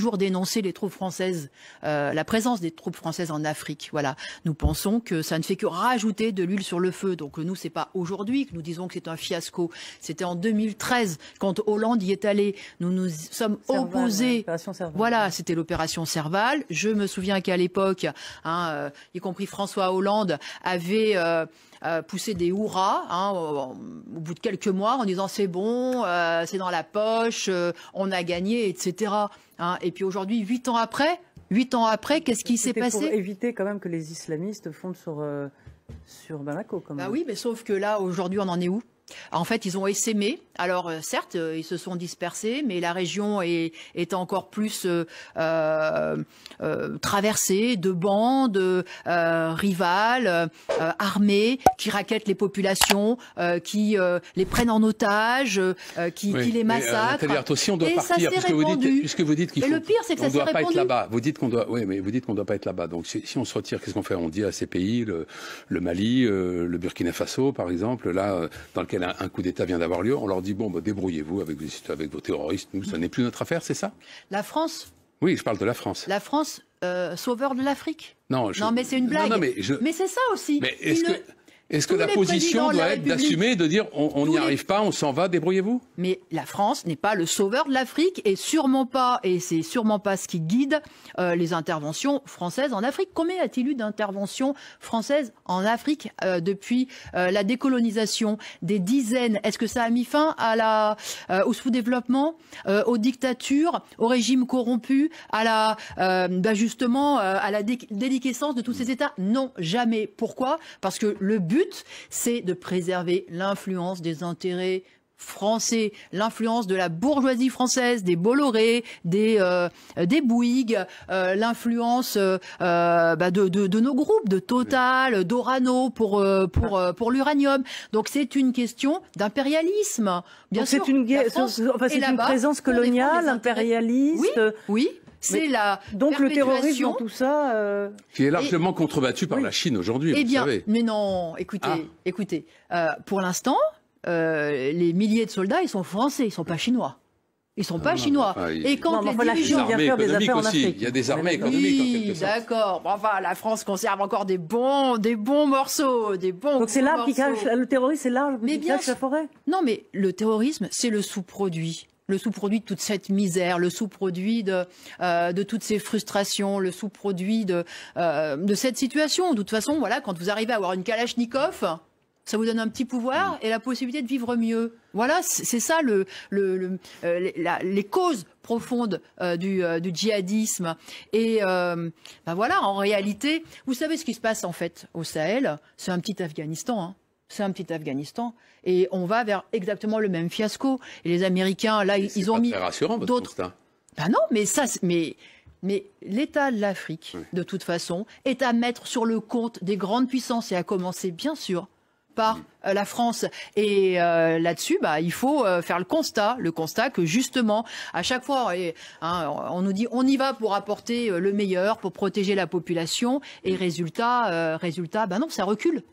toujours dénoncé les troupes françaises, la présence des troupes françaises en Afrique. Voilà, nous pensons que ça ne fait que rajouter de l'huile sur le feu. Donc nous, c'est pas aujourd'hui que nous disons que c'est un fiasco. C'était en 2013 quand Hollande y est allé. Nous nous sommes opposés. Voilà, c'était l'opération Serval. Je me souviens qu'à l'époque, y compris François Hollande avait pousser des hurrahs au bout de quelques mois en disant c'est bon, c'est dans la poche, on a gagné, etc. Et puis aujourd'hui, 8 ans après, qu'est-ce qui s'est passé? Pour éviter quand même que les islamistes fondent sur Bamako. Quand même. Bah oui, mais sauf que là, aujourd'hui, on en est où? En fait, ils ont essaimé. Alors, certes, ils se sont dispersés, mais la région est encore plus traversée de bandes rivales, armées, qui rackettent les populations, qui les prennent en otage, qui les massacrent. Aussi, on doit partir, puisque vous dites qu'il faut. Et le pire, c'est que ça s'est répandu. Pas être là-bas. Vous dites qu'on doit. Oui, mais vous dites qu'on doit pas être là-bas. Donc, si on se retire, qu'est-ce qu'on fait? On dit à ces pays, le Mali, le Burkina Faso, par exemple, là, dans lequel un coup d'État vient d'avoir lieu, on leur dit bon, bah, débrouillez-vous avec vos terroristes. Nous, ça n'est plus notre affaire, c'est ça? La France. Oui, je parle de la France. La France, sauveur de l'Afrique. Non, mais c'est une blague. Non, mais c'est ça aussi. Mais est-ce que la position doit être d'assumer, de dire on n'y arrive pas, on s'en va, débrouillez-vous? Mais la France n'est pas le sauveur de l'Afrique et sûrement pas, et c'est sûrement pas ce qui guide les interventions françaises en Afrique. Combien y a-t-il eu d'interventions françaises en Afrique depuis la décolonisation? Des dizaines. Est-ce que ça a mis fin au sous-développement, aux dictatures, au régime corrompu, à justement à la déliquescence de tous ces États? Non, jamais. Pourquoi? Parce que le but, c'est de préserver l'influence des intérêts français, l'influence de la bourgeoisie française, des Bolloré, des Bouygues, l'influence de nos groupes, de Total, d'Orano pour l'uranium. Donc c'est une question d'impérialisme. Bien sûr. C'est une présence coloniale, impérialiste. Oui. C'est donc le terrorisme dans tout ça qui est largement contrebattu par la Chine aujourd'hui, vous savez. Mais non, écoutez, pour l'instant, les milliers de soldats, ils sont français, ils sont pas chinois. Ils sont pas chinois. Et quand les dirigeants viennent faire des affaires en Afrique, il y a des armées économiques. Oui, d'accord. Enfin, la France conserve encore des bons morceaux, des bons. Donc c'est l'arbre qui cache le terrorisme, c'est l'arbre qui cache la forêt. Non, mais le terrorisme, c'est le sous-produit. Le sous-produit de toute cette misère, le sous-produit de toutes ces frustrations, le sous-produit de cette situation. De toute façon, voilà, quand vous arrivez à avoir une Kalachnikov, ça vous donne un petit pouvoir et la possibilité de vivre mieux. Voilà, c'est ça les causes profondes du djihadisme. Et voilà, en réalité, vous savez ce qui se passe en fait au Sahel, c'est un petit Afghanistan. C'est un petit Afghanistan. Et on va vers exactement le même fiasco. Et les Américains, là, ils ont mis d'autres. Ben non, mais l'état de l'Afrique, de toute façon, est à mettre sur le compte des grandes puissances et à commencer, bien sûr, par la France. Et là-dessus, il faut faire le constat que justement, à chaque fois, on nous dit on y va pour apporter le meilleur, pour protéger la population, et résultat, non, ça recule.